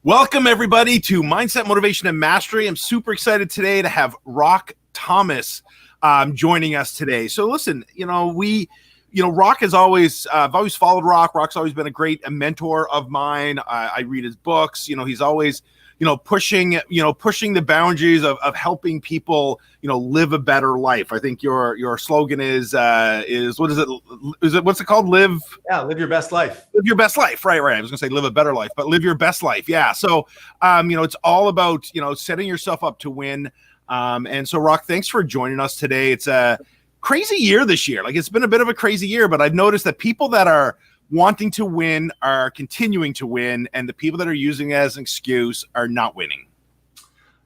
Welcome, everybody, to Mindset, Motivation, and Mastery. I'm super excited today to have Rock Thomas joining us today. So listen, Rock has always, I've always followed Rock. Rock's always been a mentor of mine. I read his books. He's always, pushing the boundaries of helping people, live a better life. I think your slogan is what is it? What's it called? Live your best life. Live your best life. Right. I was gonna say live a better life, but live your best life. Yeah. So, it's all about, setting yourself up to win. And so Rock, thanks for joining us today. It's a crazy year this year. Like, it's been a bit of a crazy year, but I've noticed that people that are wanting to win are continuing to win, and the people that are using it as an excuse are not winning.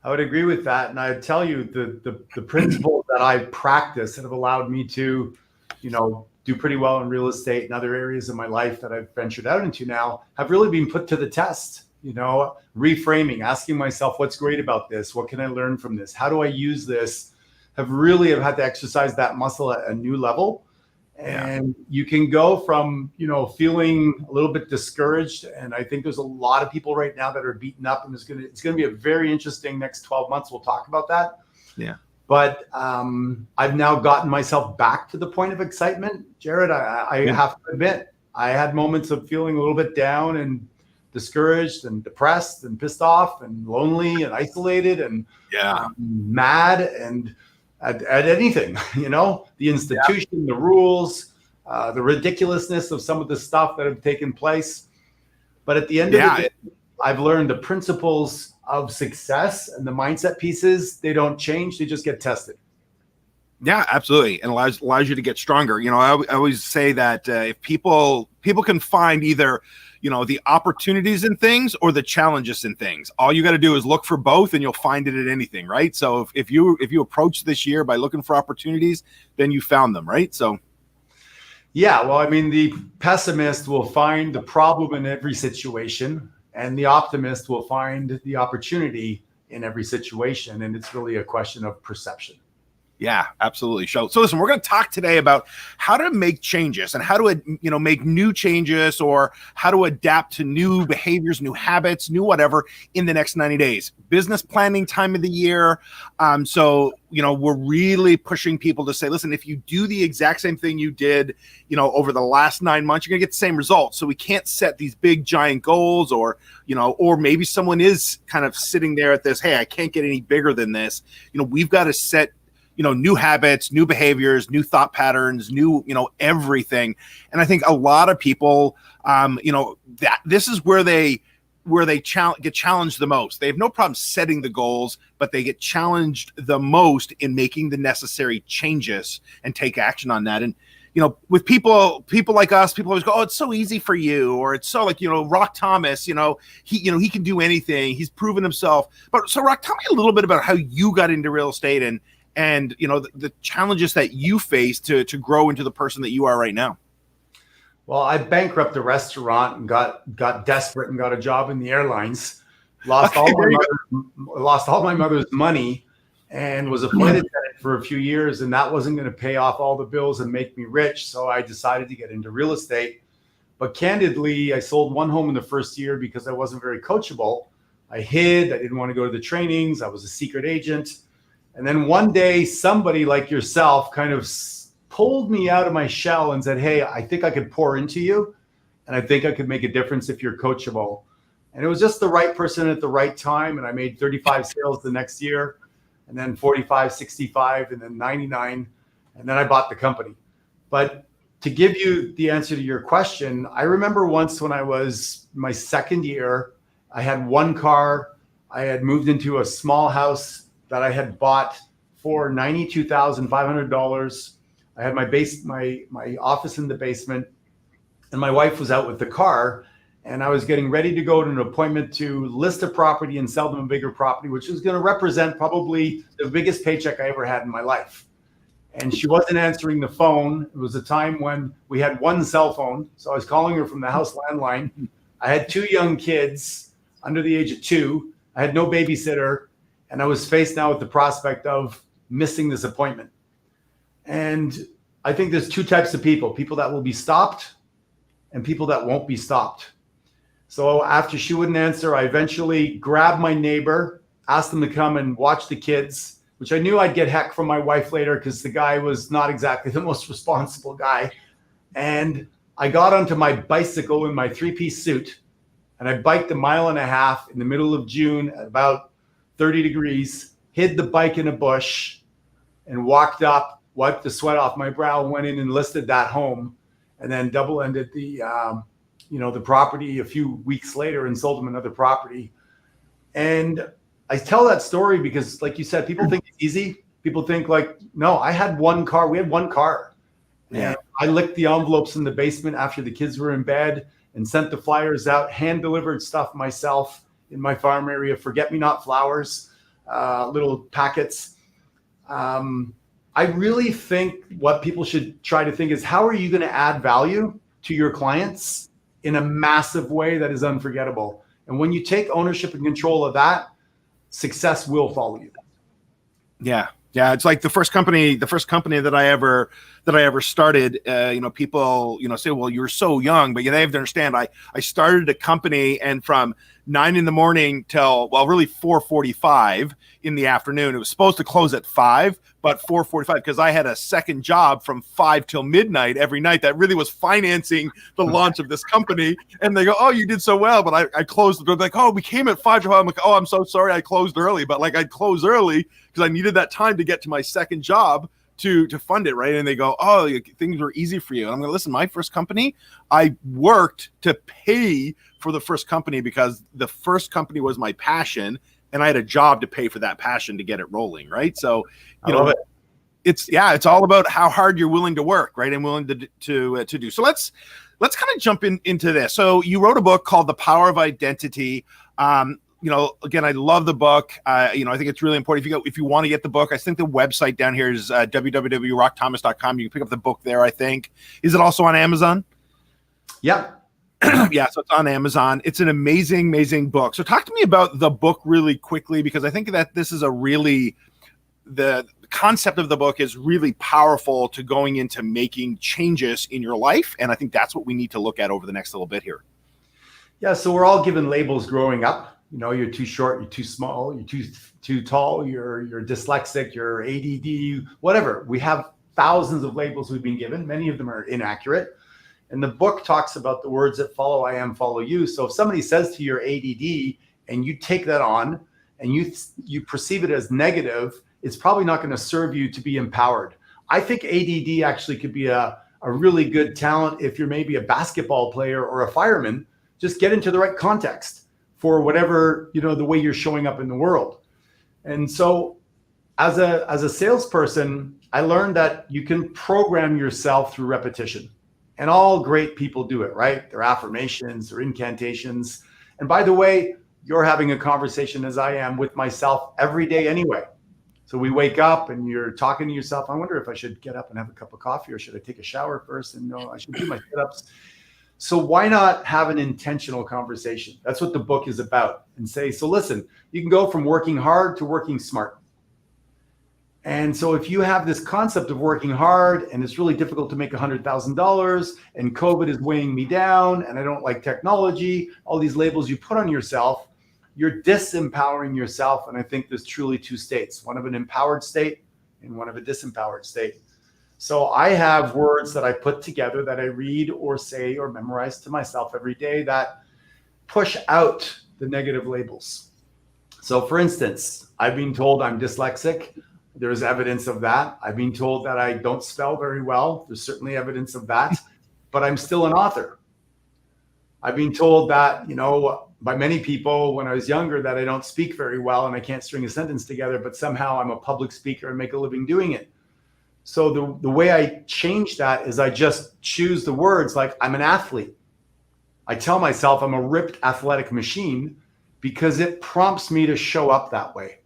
I would agree with that. And I tell you, the principles that I practice that have allowed me to, do pretty well in real estate and other areas of my life that I've ventured out into now have really been put to the test. Reframing, asking myself, what's great about this? What can I learn from this? How do I use this? Have had to exercise that muscle at a new level. And you can go from, feeling a little bit discouraged. And I think there's a lot of people right now that are beaten up, and it's going to be a very interesting next 12 months. We'll talk about that. Yeah. But I've now gotten myself back to the point of excitement. Jared, I have to admit, I had moments of feeling a little bit down and discouraged and depressed and pissed off and lonely and isolated and mad and at anything, the institution, the rules, the ridiculousness of some of the stuff that have taken place. But at the end of the day, I've learned the principles of success and the mindset pieces. They don't change. They just get tested. Yeah, absolutely. And allows you to get stronger. I always say that if people can find either, the opportunities in things or the challenges in things, all you got to do is look for both and you'll find it in anything. Right. So if you approach this year by looking for opportunities, then you found them. Right. So. Yeah. Well, the pessimist will find the problem in every situation, and the optimist will find the opportunity in every situation. And it's really a question of perception. Yeah, absolutely. So listen, we're going to talk today about how to make changes and how to, make new changes, or how to adapt to new behaviors, new habits, new whatever in the next 90 days. Business planning time of the year. So, we're really pushing people to say, listen, if you do the exact same thing you did, over the last 9 months, you're going to get the same results. So we can't set these big giant goals, or maybe someone is kind of sitting there at this, hey, I can't get any bigger than this. We've got to set new habits, new behaviors, new thought patterns, new, everything. And I think a lot of people, that this is where they get challenged the most. They have no problem setting the goals, but they get challenged the most in making the necessary changes and take action on that. And, with people like us, people always go, oh, it's so easy for you. Or it's so Rock Thomas, he can do anything. He's proven himself. But so Rock, tell me a little bit about how you got into real estate and the challenges that you faced to grow into the person that you are right now. Well, I bankrupted a restaurant and got desperate and got a job in the airlines. Lost all my mother's money and was a flight attendant for a few years, and that wasn't going to pay off all the bills and make me rich. So I decided to get into real estate. But candidly, I sold one home in the first year because I wasn't very coachable. I hid. I didn't want to go to the trainings. I was a secret agent. And then one day, somebody like yourself kind of pulled me out of my shell and said, hey, I think I could pour into you. And I think I could make a difference if you're coachable. And it was just the right person at the right time. And I made 35 sales the next year, and then 45, 65, and then 99. And then I bought the company. But to give you the answer to your question, I remember once when I was my second year, I had one car. I had moved into a small house that I had bought for $92,500. I had my office in the basement, and my wife was out with the car, and I was getting ready to go to an appointment to list a property and sell them a bigger property, which was going to represent probably the biggest paycheck I ever had in my life. And she wasn't answering the phone. It was a time when we had one cell phone, so I was calling her from the house landline. I had two young kids under the age of 2. I had no babysitter. And I was faced now with the prospect of missing this appointment. And I think there's two types of people that will be stopped and people that won't be stopped. So after she wouldn't answer, I eventually grabbed my neighbor, asked him to come and watch the kids, which I knew I'd get heck from my wife later because the guy was not exactly the most responsible guy. And I got onto my bicycle in my three-piece suit, and I biked 1.5 miles in the middle of June at about 30 degrees, hid the bike in a bush, and walked up, wiped the sweat off my brow, went in and listed that home, and then double-ended the property a few weeks later and sold them another property. And I tell that story because, like you said, people think it's easy. People think like, no, I had one car. We had one car. Yeah. And I licked the envelopes in the basement after the kids were in bed and sent the flyers out, hand delivered stuff myself in my farm area, forget-me-not flowers, little packets. I really think what people should try to think is, how are you going to add value to your clients in a massive way that is unforgettable? And when you take ownership and control of that, success will follow you. Yeah. Yeah. It's like the first company that I ever started, people, say, well, you're so young, but they have to understand, I started a company, and from 9 a.m. till, really 4:45 in the afternoon. It was supposed to close at 5, but 4:45, because I had a second job from 5 till midnight every night that really was financing the launch of this company. And they go, oh, you did so well, but I closed. They're like, oh, we came at 5 till 5. I'm like, oh, I'm so sorry, I closed early. But like, I'd close early because I needed that time to get to my second job to fund it, right? And they go, oh, things were easy for you. And I'm going to listen, my first company, I worked to pay for the first company because the first company was my passion, and I had a job to pay for that passion to get it rolling, right? So, it's all about how hard you're willing to work, right? And willing to do. So let's kind of jump into this. So you wrote a book called The Power of Identity. Again, I love the book. I think it's really important. If you want to get the book, I think the website down here is www.rockthomas.com. You can pick up the book there, I think. Is it also on Amazon? Yeah. Yeah, so it's on Amazon. It's an amazing, amazing book. So talk to me about the book really quickly, because I think that this is the concept of the book is really powerful to going into making changes in your life. And I think that's what we need to look at over the next little bit here. Yeah, so we're all given labels growing up. You're too short, you're too small, you're too tall, you're dyslexic, you're ADD, whatever. We have thousands of labels we've been given. Many of them are inaccurate. And the book talks about the words that follow I am, follow you. So if somebody says to your ADD and you take that on and you perceive it as negative, it's probably not going to serve you to be empowered. I think ADD actually could be a really good talent if you're maybe a basketball player or a fireman. Just get into the right context for whatever, the way you're showing up in the world. And so as a salesperson, I learned that you can program yourself through repetition. And all great people do it, right? Their affirmations, their incantations. And by the way, you're having a conversation, as I am, with myself every day anyway. So we wake up and you're talking to yourself. I wonder if I should get up and have a cup of coffee, or should I take a shower first? And no, I should do my sit-ups. So why not have an intentional conversation? That's what the book is about. And say, so listen, you can go from working hard to working smart. And so if you have this concept of working hard and it's really difficult to make $100,000 and COVID is weighing me down and I don't like technology, all these labels you put on yourself, you're disempowering yourself. And I think there's truly two states, one of an empowered state and one of a disempowered state. So I have words that I put together that I read or say or memorize to myself every day that push out the negative labels. So for instance, I've been told I'm dyslexic. There's evidence of that. I've been told that I don't spell very well. There's certainly evidence of that, but I'm still an author. I've been told that, by many people when I was younger, that I don't speak very well and I can't string a sentence together, but somehow I'm a public speaker and make a living doing it. So the way I change that is I just choose the words like I'm an athlete. I tell myself I'm a ripped athletic machine because it prompts me to show up that way.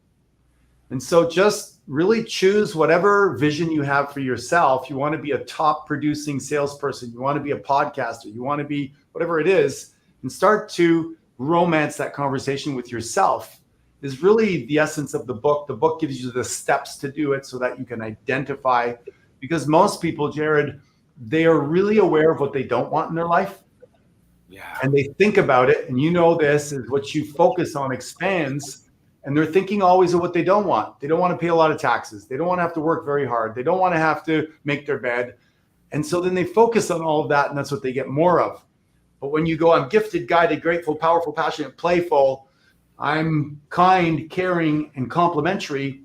And so just really choose whatever vision you have for yourself. You want to be a top producing salesperson. You want to be a podcaster. You want to be whatever it is, and start to romance that conversation with yourself is really the essence of the book. The book gives you the steps to do it so that you can identify, because most people, Jared, they are really aware of what they don't want in their life. Yeah. And they think about it, and you know this is what you focus on expands, and they're thinking always of what they don't want. They don't want to pay a lot of taxes. They don't want to have to work very hard. They don't want to have to make their bed. And so then they focus on all of that, and that's what they get more of. But when you go, I'm gifted, guided, grateful, powerful, passionate, playful, I'm kind, caring, and complimentary,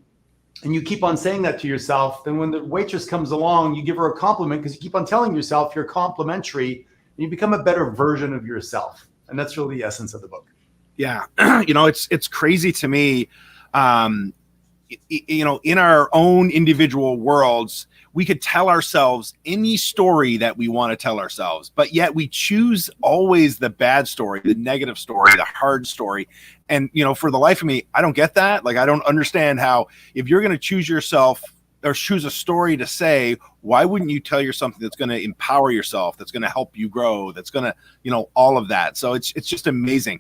and you keep on saying that to yourself, then when the waitress comes along, you give her a compliment because you keep on telling yourself you're complimentary, and you become a better version of yourself. And that's really the essence of the book. Yeah. It's crazy to me. In our own individual worlds, we could tell ourselves any story that we want to tell ourselves, but yet we choose always the bad story, the negative story, the hard story. And, for the life of me, I don't get that. Like, I don't understand how, if you're going to choose yourself or choose a story to say, why wouldn't you tell yourself something that's going to empower yourself, that's going to help you grow, that's going to, all of that. So it's just amazing.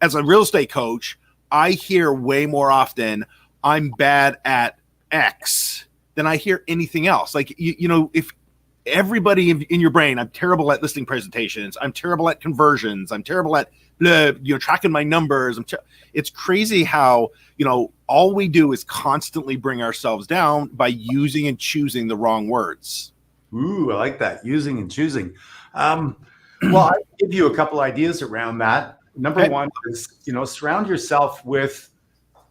As a real estate coach, I hear way more often, I'm bad at X, than I hear anything else. Like, if everybody in your brain, I'm terrible at listing presentations, I'm terrible at conversions, I'm terrible at tracking my numbers. It's crazy how, all we do is constantly bring ourselves down by using and choosing the wrong words. Ooh, I like that. Using and choosing. Well, I give you a couple ideas around that. Number one is, surround yourself with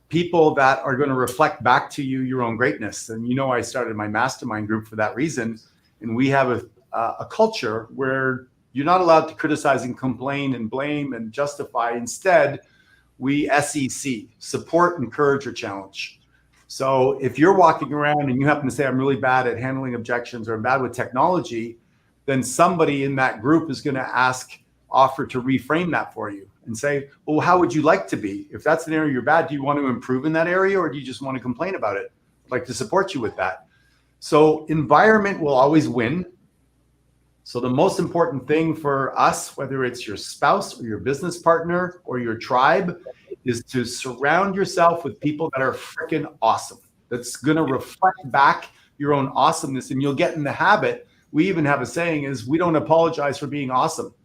people that are going to reflect back to you your own greatness. And, I started my mastermind group for that reason. And we have a culture where you're not allowed to criticize and complain and blame and justify. Instead, we SEC, support, encourage, or challenge. So if you're walking around and you happen to say, I'm really bad at handling objections or I'm bad with technology, then somebody in that group is going to offer to reframe that for you and say, well, how would you like to be? If that's an area you're bad, do you want to improve in that area, or do you just want to complain about it? I'd like to support you with that. So environment will always win. So the most important thing for us, whether it's your spouse or your business partner or your tribe, is to surround yourself with people that are freaking awesome. That's going to reflect back your own awesomeness, and you'll get in the habit. We even have a saying is, we don't apologize for being awesome.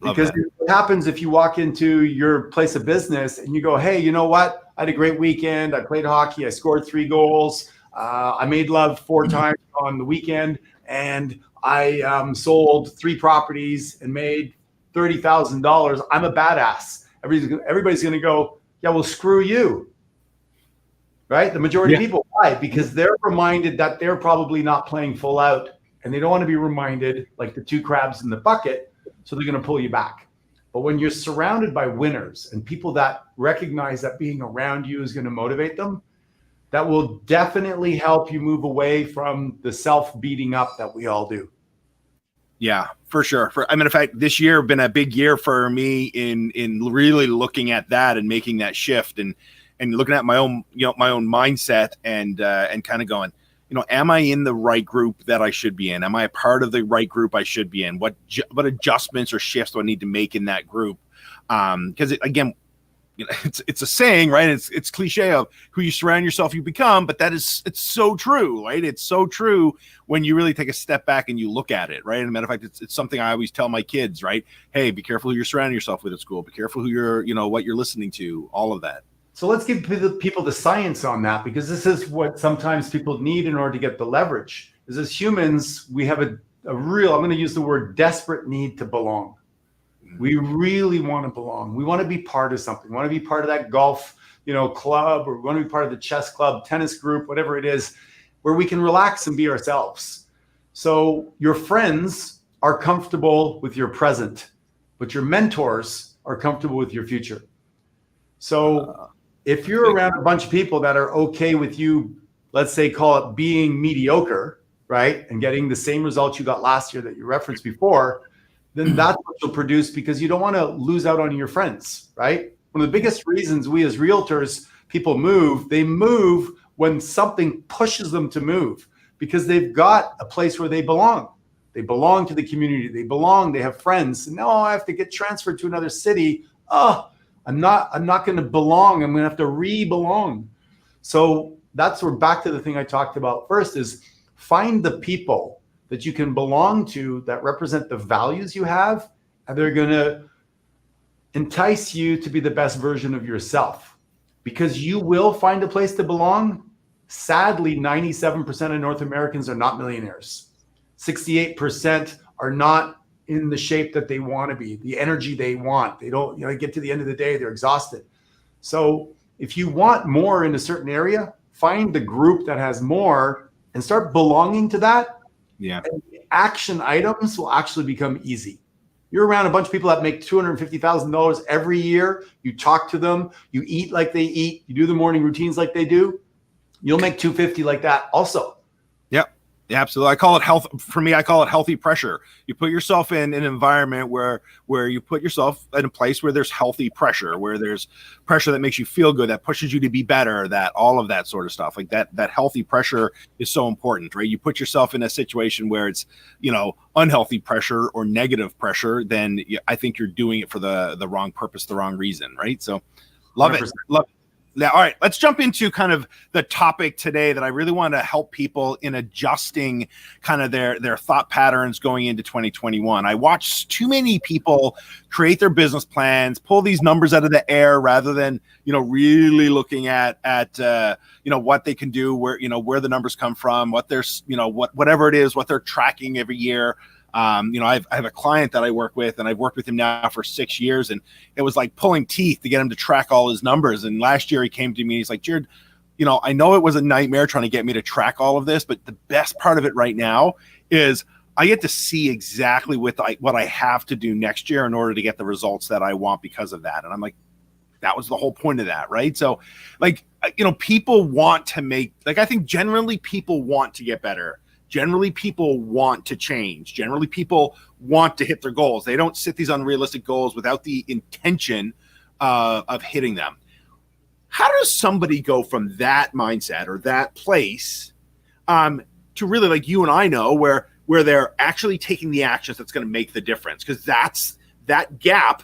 Because what happens if you walk into your place of business and you go, hey, you know what? I had a great weekend. I played hockey. I scored 3 goals. I made love 4 times on the weekend. And I sold 3 properties and made $30,000. I'm a badass. Everybody's going to go, yeah, well, screw you. Right? The majority of people. Why? Because they're reminded that they're probably not playing full out. And they don't want to be reminded like the 2 crabs in the bucket. So they're going to pull you back. But when you're surrounded by winners and people that recognize that being around you is going to motivate them, that will definitely help you move away from the self-beating up that we all do. Yeah, for sure. In fact, this year has been a big year for me in really looking at that and making that shift and looking at my own mindset and kind of going, am I in the right group that I should be in? Am I a part of the right group I should be in? What adjustments or shifts do I need to make in that group? Because it's a saying, right? It's cliche of who you surround yourself, you become, but it's so true, right? It's so true when you really take a step back and you look at it, right? As a matter of fact, it's something I always tell my kids, right? Hey, be careful who you're surrounding yourself with at school. Be careful who you're, what you're listening to, all of that. So let's give people the science on that, because this is what sometimes people need in order to get the leverage. Is as humans, we have a real, I'm going to use the word desperate need to belong. We really want to belong. We want to be part of something. We want to be part of that golf, club, or we want to be part of the chess club, tennis group, whatever it is, where we can relax and be ourselves. So your friends are comfortable with your present, but your mentors are comfortable with your future. So if you're around a bunch of people that are okay with you, let's say, call it being mediocre, right? And getting the same results you got last year that you referenced before, then that's what you'll produce, because you don't want to lose out on your friends, right? One of the biggest reasons we as realtors, people move, they move when something pushes them to move, because they've got a place where they belong. They belong to the community. They have friends. And now I have to get transferred to another city. Oh, I'm not going to belong. I'm going to have to re-belong. So we're back to the thing I talked about first, is find the people that you can belong to that represent the values you have and they're going to entice you to be the best version of yourself, because you will find a place to belong. Sadly, 97% of North Americans are not millionaires. 68% are not in the shape that they want to be, the energy they want. They don't, get to the end of the day, they're exhausted. So if you want more in a certain area, find the group that has more and start belonging to that. Yeah. And action items will actually become easy. You're around a bunch of people that make $250,000 every year. You talk to them, you eat like they eat, you do the morning routines like they do. You'll make 250 like that also. Yep. Yeah, absolutely. I call it health. For me, I call it healthy pressure. You put yourself in an environment where you put yourself in a place where there's healthy pressure, where there's pressure that makes you feel good, that pushes you to be better, that all of that sort of stuff. Like that healthy pressure is so important, right? You put yourself in a situation where it's, unhealthy pressure or negative pressure, then I think you're doing it for the wrong purpose, the wrong reason, right? So love 100%. it. Love it. Now, all right, let's jump into kind of the topic today that I really want to help people in adjusting kind of their thought patterns going into 2021. I watch too many people create their business plans, pull these numbers out of the air rather than, really looking at what they can do, where the numbers come from, what they're, whatever it is, what they're tracking every year. I have a client that I work with, and I've worked with him now for 6 years, and it was like pulling teeth to get him to track all his numbers. And last year he came to me, he's like, Jared, I know it was a nightmare trying to get me to track all of this, but the best part of it right now is I get to see exactly what I have to do next year in order to get the results that I want because of that. And I'm like, that was the whole point of that, right? So people want to make, I think generally people want to get better. Generally, people want to change. Generally, people want to hit their goals. They don't set these unrealistic goals without the intention of hitting them. How does somebody go from that mindset or that place to really, like you and I know, where they're actually taking the actions that's going to make the difference? Because that gap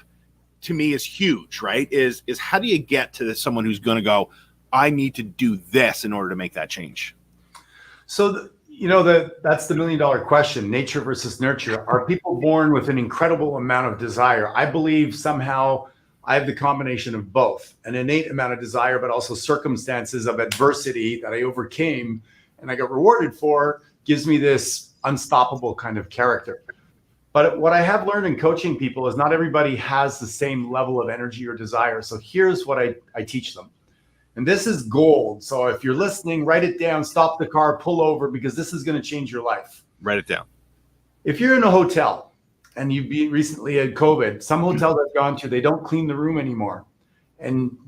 to me is huge, right? Is how do you get to someone who's going to go, I need to do this in order to make that change? So that's the $1 million question, nature versus nurture. Are people born with an incredible amount of desire? I believe somehow I have the combination of both, an innate amount of desire, but also circumstances of adversity that I overcame and I got rewarded for gives me this unstoppable kind of character. But what I have learned in coaching people is not everybody has the same level of energy or desire. So here's what I teach them. And this is gold. So if you're listening, write it down, stop the car, pull over, because this is going to change your life. Write it down. If you're in a hotel and you recently had COVID, some hotels I've gone to, they don't clean the room anymore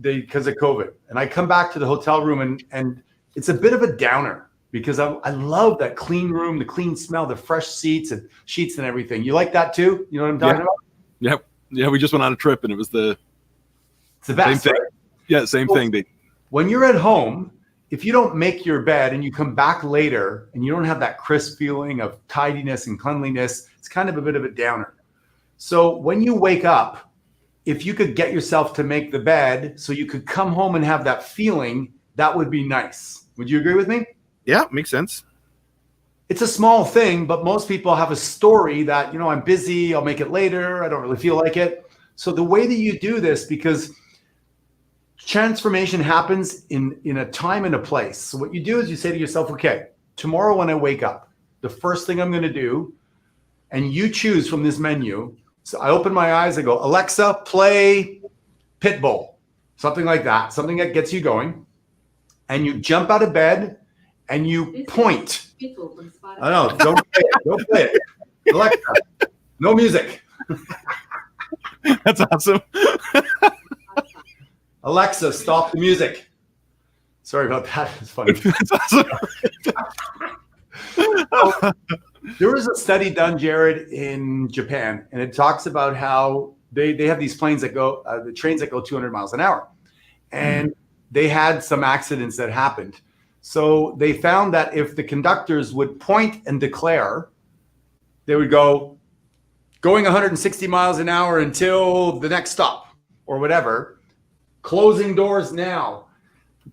because of COVID. And I come back to the hotel room and it's a bit of a downer because I love that clean room, the clean smell, the fresh seats and sheets and everything. You like that too? You know what I'm talking about? Yep. Yeah, we just went on a trip and it was it's the best, same thing. Right? Yeah, same thing. When you're at home, if you don't make your bed and you come back later and you don't have that crisp feeling of tidiness and cleanliness, it's kind of a bit of a downer. So when you wake up, if you could get yourself to make the bed so you could come home and have that feeling, that would be nice. Would you agree with me? Yeah, makes sense. It's a small thing, but most people have a story that, I'm busy, I'll make it later, I don't really feel like it. So the way that you do this, because transformation happens in a time and a place. So what you do is you say to yourself, okay, tomorrow when I wake up, the first thing I'm going to do, and you choose from this menu. So I open my eyes, I go, Alexa, play Pitbull, something like that, something that gets you going. And you jump out of bed and you point. I know, don't play it, don't play it. Alexa, no music. That's awesome. Alexa, stop the music. Sorry about that. It's funny. That's awesome. There was a study done, Jared, in Japan, and it talks about how they have these planes that go, the trains that go 200 miles an hour. And they had some accidents that happened. So they found that if the conductors would point and declare, they would go going 160 miles an hour until the next stop or whatever. Closing doors now,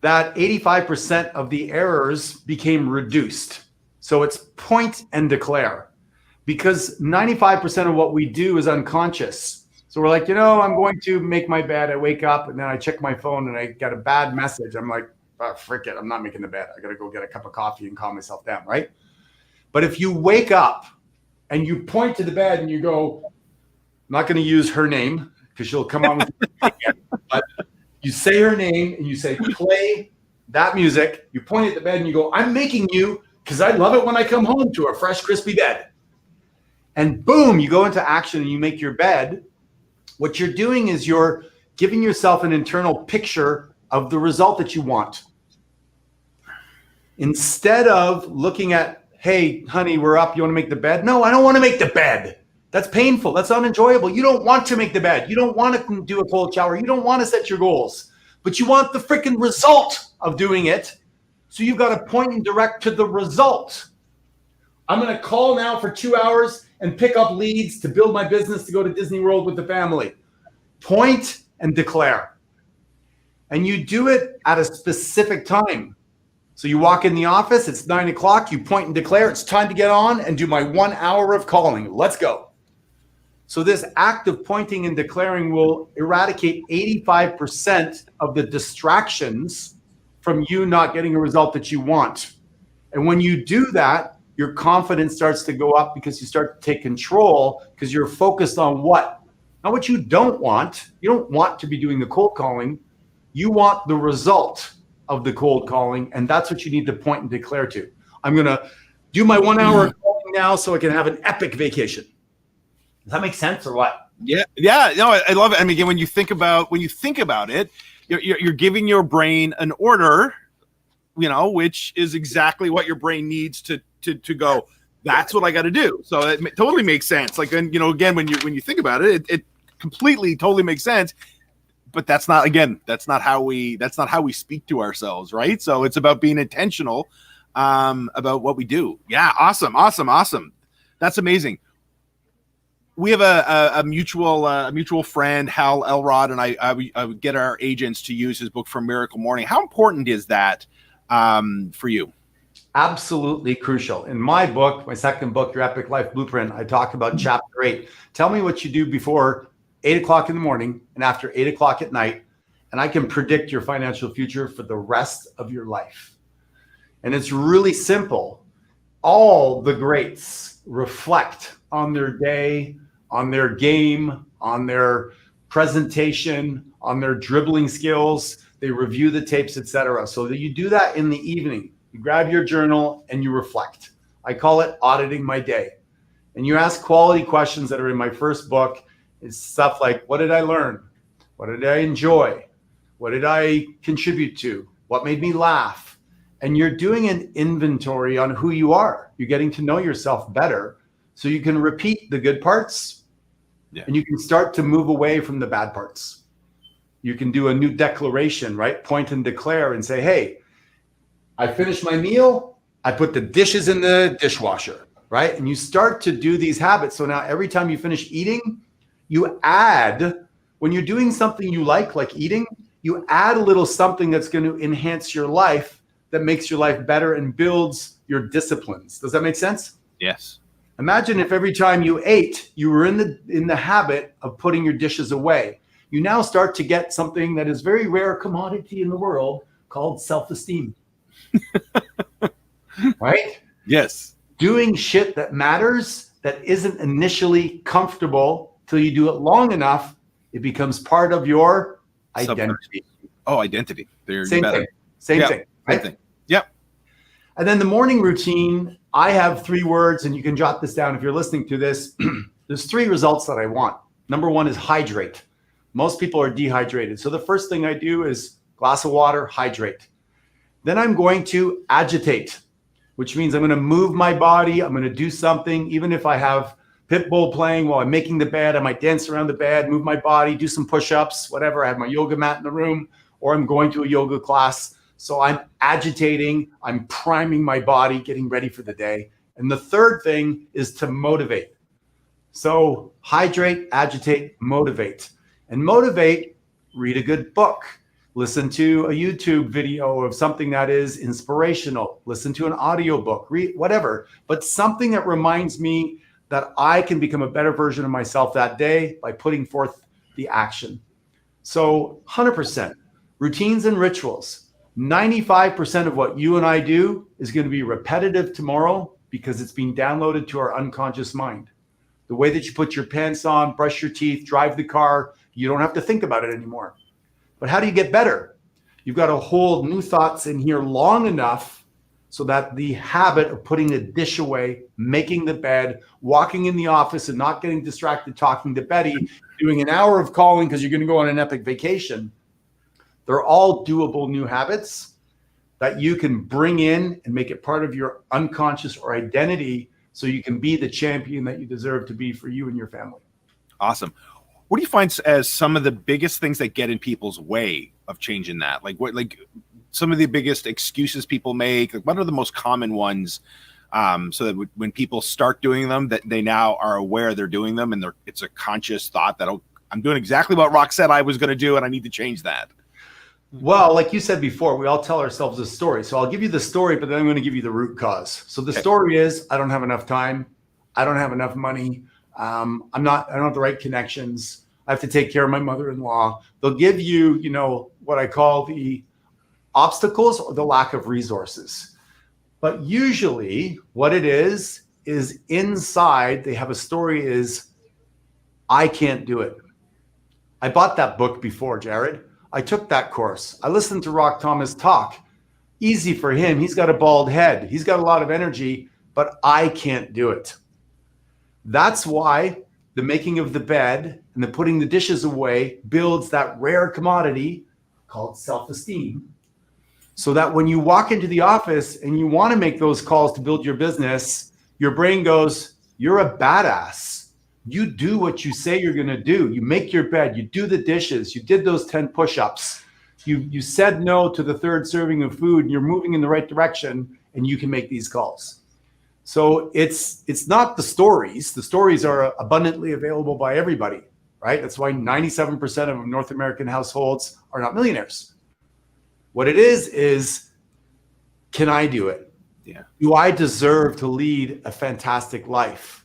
that 85% of the errors became reduced. So it's point and declare. because 95% of what we do is unconscious. So we're like, I'm going to make my bed. I wake up and then I check my phone and I get a bad message. I'm like, oh, frick it. I'm not making the bed. I got to go get a cup of coffee and calm myself down, right? But if you wake up and you point to the bed and you go, I'm not going to use her name because she'll come on with again, but you say her name and you say, play that music. You point at the bed and you go, I'm making you because I love it when I come home to a fresh, crispy bed. And boom, you go into action and you make your bed. What you're doing is you're giving yourself an internal picture of the result that you want. Instead of looking at, hey, honey, we're up. You want to make the bed? No, I don't want to make the bed. That's painful. That's unenjoyable. You don't want to make the bed. You don't want to do a cold shower. You don't want to set your goals, but you want the freaking result of doing it. So you've got to point and direct to the result. I'm going to call now for 2 hours and pick up leads to build my business to go to Disney World with the family. Point and declare. And you do it at a specific time. So you walk in the office, it's 9 o'clock, you point and declare, it's time to get on and do my 1 hour of calling. Let's go. So this act of pointing and declaring will eradicate 85% of the distractions from you not getting a result that you want. And when you do that, your confidence starts to go up because you start to take control because you're focused on what? Not what you don't want. You don't want to be doing the cold calling. You want the result of the cold calling, and that's what you need to point and declare to. I'm going to do my 1 hour calling now so I can have an epic vacation. Does that make sense or what? Yeah. No, I love it. I mean, again, when you think about it, you're giving your brain an order, which is exactly what your brain needs to go. That's what I got to do. So it totally makes sense. Like, and again, when you think about it, it completely, totally makes sense. But that's not how we speak to ourselves, right? So it's about being intentional about what we do. Yeah, awesome. That's amazing. We have a mutual friend, Hal Elrod, and I would get our agents to use his book from Miracle Morning. How important is that for you? Absolutely crucial. In my book, my second book, Your Epic Life Blueprint, I talk about chapter 8. Tell me what you do before 8 o'clock in the morning and after 8 o'clock at night, and I can predict your financial future for the rest of your life. And it's really simple. All the greats reflect on their day, on their game, on their presentation, on their dribbling skills. They review the tapes, etc. So that you do that in the evening. You grab your journal and you reflect. I call it auditing my day. And you ask quality questions that are in my first book. It's stuff like, what did I learn? What did I enjoy? What did I contribute to? What made me laugh? And you're doing an inventory on who you are. You're getting to know yourself better so you can repeat the good parts. Yeah. And you can start to move away from the bad parts. You can do a new declaration, right? Point and declare and say, hey, I finished my meal. I put the dishes in the dishwasher, right? And you start to do these habits. So now every time you finish eating, you add, when you're doing something you like eating, you add a little something that's going to enhance your life, that makes your life better and builds your disciplines. Does that make sense? Yes. Imagine if every time you ate, you were in the habit of putting your dishes away. You now start to get something that is very rare commodity in the world called self-esteem. Right? Yes. Doing shit that matters, that isn't initially comfortable, till you do it long enough, it becomes part of your identity. Oh, identity. Same thing. Same thing. Right? Same thing. Yep. And then the morning routine, I have 3 words, and you can jot this down if you're listening to this. There's 3 results that I want. Number 1 is hydrate. Most people are dehydrated. So the first thing I do is glass of water, hydrate. Then I'm going to agitate, which means I'm going to move my body. I'm going to do something. Even if I have Pitbull playing while I'm making the bed, I might dance around the bed, move my body, do some push-ups, whatever. I have my yoga mat in the room, or I'm going to a yoga class. So I'm agitating, I'm priming my body, getting ready for the day. And the third thing is to motivate. So hydrate, agitate, motivate. And motivate, read a good book. Listen to a YouTube video of something that is inspirational. Listen to an audiobook, read whatever. But something that reminds me that I can become a better version of myself that day by putting forth the action. So 100% routines and rituals. 95% of what you and I do is going to be repetitive tomorrow because it's being downloaded to our unconscious mind. The way that you put your pants on, brush your teeth, drive the car, you don't have to think about it anymore. But how do you get better? You've got to hold new thoughts in here long enough so that the habit of putting a dish away, making the bed, walking in the office and not getting distracted talking to Betty, doing an hour of calling because you're going to go on an epic vacation, they're all doable new habits that you can bring in and make it part of your unconscious or identity so you can be the champion that you deserve to be for you and your family. Awesome. What do you find as some of the biggest things that get in people's way of changing that? Like some of the biggest excuses people make? Like what are the most common ones? So that when people start doing them, that they now are aware they're doing them, and it's a conscious thought that, oh, I'm doing exactly what Rock said I was going to do, and I need to change that. Well, like you said before, we all tell ourselves a story. So I'll give you the story, but then I'm going to give you the root cause. So the story is, I don't have enough time. I don't have enough money. I don't have the right connections. I have to take care of my mother-in-law. They'll give you, what I call the obstacles or the lack of resources. But usually what it is inside, they have a story is, I can't do it. I bought that book before, Jared. I took that course. I listened to Rock Thomas talk. Easy for him. He's got a bald head. He's got a lot of energy, but I can't do it. That's why the making of the bed and the putting the dishes away builds that rare commodity called self-esteem. So that when you walk into the office and you want to make those calls to build your business, your brain goes, you're a badass. You do what you say you're going to do. You make your bed, you do the dishes, you did those 10 push-ups. You said no to the third serving of food, and you're moving in the right direction, and you can make these calls. So it's not the stories. The stories are abundantly available by everybody, right? That's why 97% of North American households are not millionaires. What it is, can I do it? Yeah. Do I deserve to lead a fantastic life?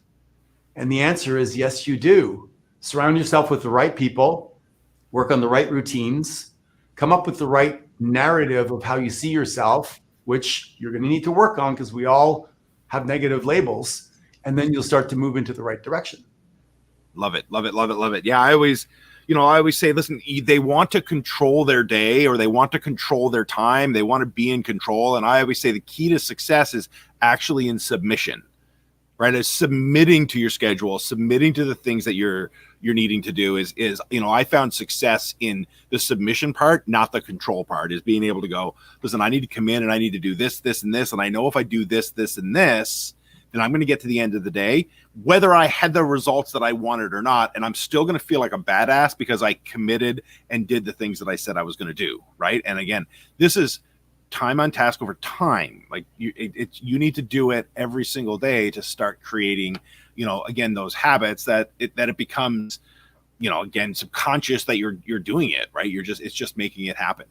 And the answer is yes, you do. Surround yourself with the right people, work on the right routines, come up with the right narrative of how you see yourself, which you're going to need to work on because we all have negative labels, and then you'll start to move into the right direction. Love it. Love it. Love it. Love it. Yeah. I always say, listen, they want to control their day, or they want to control their time. They want to be in control. And I always say the key to success is actually in submission. Right, as submitting to your schedule, submitting to the things that you're needing to do is I found success in the submission part, not the control part. Is being able to go, listen, I need to come in and I need to do this, this, and this, and I know if I do this, this, and this, then I'm going to get to the end of the day, whether I had the results that I wanted or not, and I'm still going to feel like a badass because I committed and did the things that I said I was going to do. Right, and again, this is time on task over time. Like you need to do it every single day to start creating, again, those habits that it becomes, again, subconscious that you're doing it, right? It's just making it happen.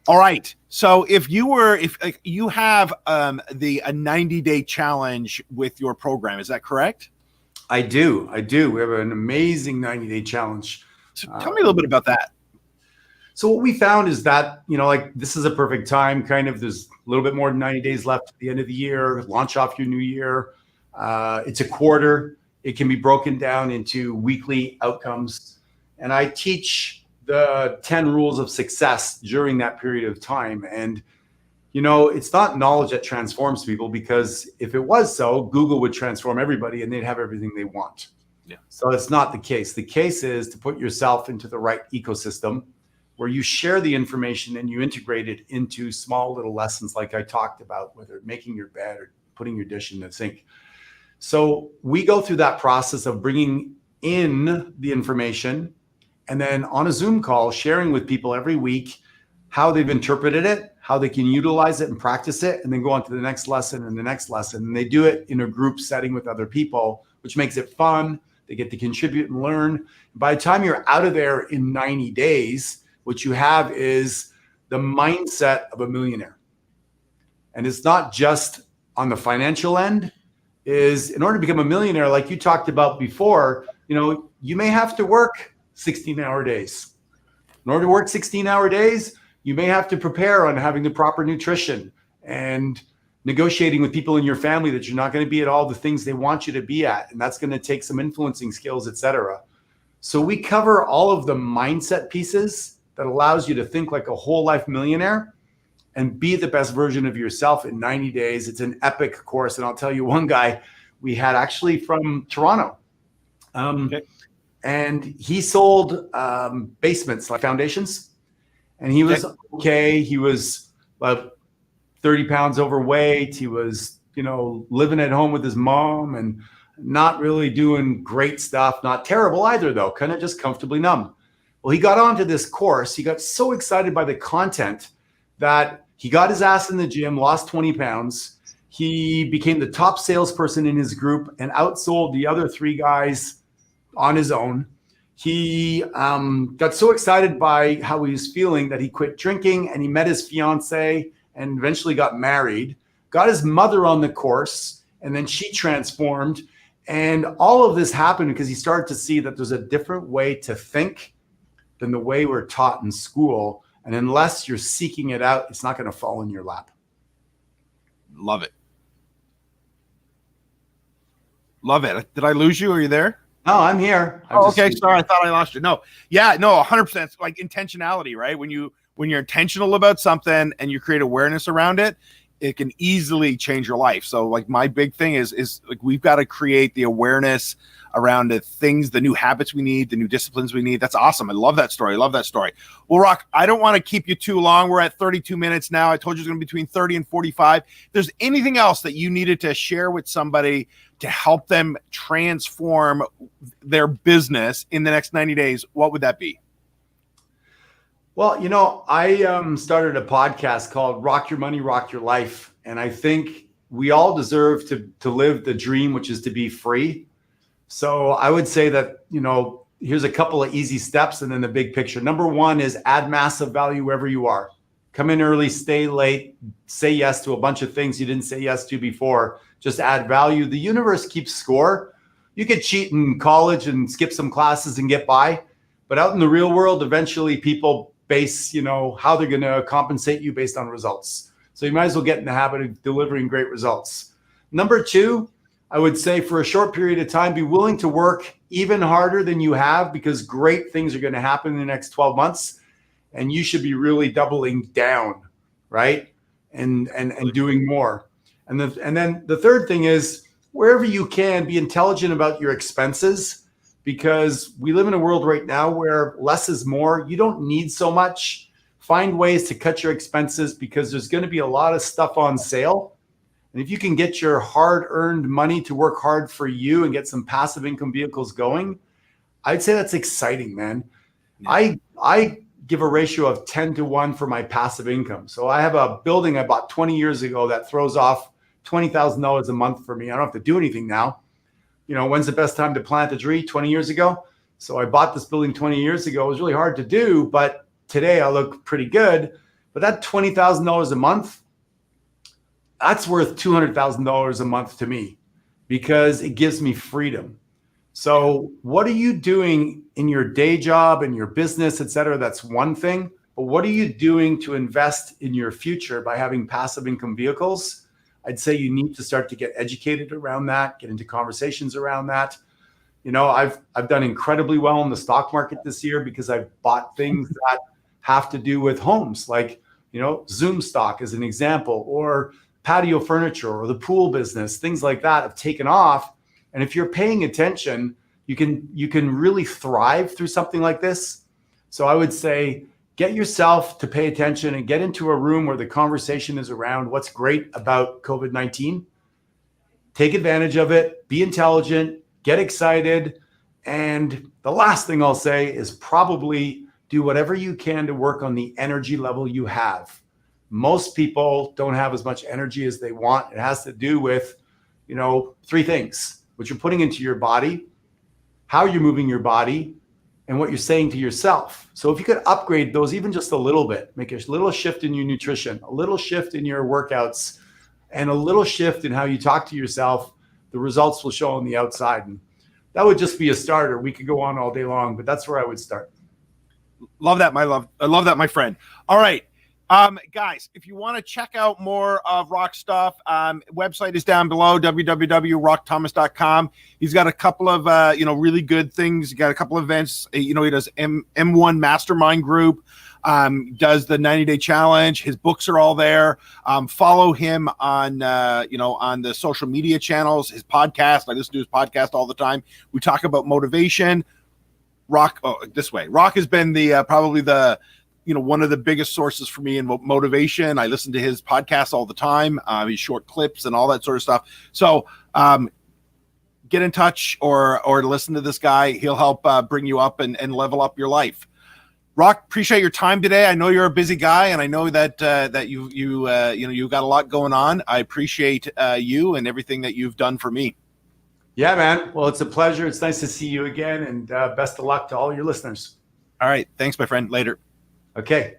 All right. So if you have a 90-day challenge with your program, is that correct? I do. We have an amazing 90-day challenge. So tell me a little bit about that. So what we found is that, this is a perfect time, there's a little bit more than 90 days left at the end of the year, launch off your new year. It's a quarter. It can be broken down into weekly outcomes. And I teach the 10 rules of success during that period of time. And, it's not knowledge that transforms people, because if it was so, Google would transform everybody and they'd have everything they want. Yeah. So it's not the case. The case is to put yourself into the right ecosystem where you share the information and you integrate it into small little lessons like I talked about, whether making your bed or putting your dish in the sink. So we go through that process of bringing in the information and then on a Zoom call, sharing with people every week how they've interpreted it, how they can utilize it and practice it, and then go on to the next lesson and the next lesson. And they do it in a group setting with other people, which makes it fun. They get to contribute and learn. By the time you're out of there in 90 days, what you have is the mindset of a millionaire. And it's not just on the financial end, is in order to become a millionaire, like you talked about before, you may have to work 16-hour days. In order to work 16-hour days, you may have to prepare on having the proper nutrition and negotiating with people in your family that you're not going to be at all the things they want you to be at. And that's going to take some influencing skills, etc. So we cover all of the mindset pieces that allows you to think like a whole life millionaire and be the best version of yourself in 90 days. It's an epic course. And I'll tell you one guy we had actually from Toronto. Okay. And he sold basements, like foundations. And he was okay. He was about 30 pounds overweight. He was, living at home with his mom and not really doing great stuff. Not terrible either, though, kind of just comfortably numb. Well, he got onto this course. He got so excited by the content that he got his ass in the gym, lost 20 pounds. He became the top salesperson in his group and outsold the other 3 guys on his own. He got so excited by how he was feeling that he quit drinking, and he met his fiance and eventually got married, got his mother on the course, and then she transformed. And all of this happened because he started to see that there's a different way to think than the way we're taught in school. And unless you're seeking it out, it's not going to fall in your lap. Love it. Love it. Did I lose you? Are you there? No, I'm here. Okay. Sorry. I thought I lost you. No. Yeah, no, 100%. It's like intentionality, right? When you're intentional about something and you create awareness around it, it can easily change your life. So like my big thing is like, we've got to create the awareness around the things, the new habits we need, the new disciplines we need. That's awesome. I love that story. Well, Rock, I don't want to keep you too long. We're at 32 minutes now. I told you it's going to be between 30 and 45. If there's anything else that you needed to share with somebody to help them transform their business in the next 90 days, what would that be? Well, I started a podcast called Rock Your Money, Rock Your Life. And I think we all deserve to live the dream, which is to be free. So I would say that, here's a couple of easy steps and then the big picture. Number 1 is add massive value wherever you are. Come in early, stay late, say yes to a bunch of things you didn't say yes to before. Just add value. The universe keeps score. You could cheat in college and skip some classes and get by. But out in the real world, eventually people base, how they're going to compensate you based on results. So you might as well get in the habit of delivering great results. Number 2, I would say for a short period of time, be willing to work even harder than you have, because great things are going to happen in the next 12 months. And you should be really doubling down, right? And doing more. And then the third thing is, wherever you can, be intelligent about your expenses, because we live in a world right now where less is more. You don't need so much. Find ways to cut your expenses, because there's going to be a lot of stuff on sale. And if you can get your hard-earned money to work hard for you and get some passive income vehicles going, I'd say that's exciting, man. Yeah. I give a ratio of 10-1 for my passive income. So I have a building I bought 20 years ago that throws off $20,000 a month for me. I don't have to do anything now. When's the best time to plant a tree? 20 years ago. So I bought this building 20 years ago. It was really hard to do, but today I look pretty good. But that $20,000 a month, that's worth $200,000 a month to me, because it gives me freedom. So what are you doing in your day job and your business, et cetera? That's one thing. But what are you doing to invest in your future by having passive income vehicles? I'd say you need to start to get educated around that, get into conversations around that. I've done incredibly well in the stock market this year because I've bought things that have to do with homes, like, Zoom stock as an example, or patio furniture, or the pool business. Things like that have taken off. And if you're paying attention, you can really thrive through something like this. So I would say, get yourself to pay attention and get into a room where the conversation is around what's great about COVID-19. Take advantage of it, be intelligent, get excited. And the last thing I'll say is probably do whatever you can to work on the energy level you have. Most people don't have as much energy as they want. It has to do with, 3 things: what you're putting into your body, how you're moving your body, and what you're saying to yourself. So if you could upgrade those even just a little bit, make a little shift in your nutrition, a little shift in your workouts, and a little shift in how you talk to yourself, the results will show on the outside. And that would just be a starter. We could go on all day long, but that's where I would start. Love that, my love. I love that, my friend. All right. Guys, if you want to check out more of Rock's stuff, website is down below, www.rockthomas.com. He's got a couple of, really good things. He got a couple of events. He does M1 Mastermind Group, does the 90-day challenge. His books are all there. Follow him on, on the social media channels, his podcast. I listen to his podcast all the time. We talk about motivation. Rock has been the probably the one of the biggest sources for me in motivation. I listen to his podcast all the time, his short clips and all that sort of stuff. So get in touch or listen to this guy. He'll help bring you up and level up your life. Rock, appreciate your time today. I know you're a busy guy, and I know that you've got a lot going on. I appreciate you and everything that you've done for me. Yeah, man. Well, it's a pleasure. It's nice to see you again, and best of luck to all your listeners. All right. Thanks, my friend. Later. Okay.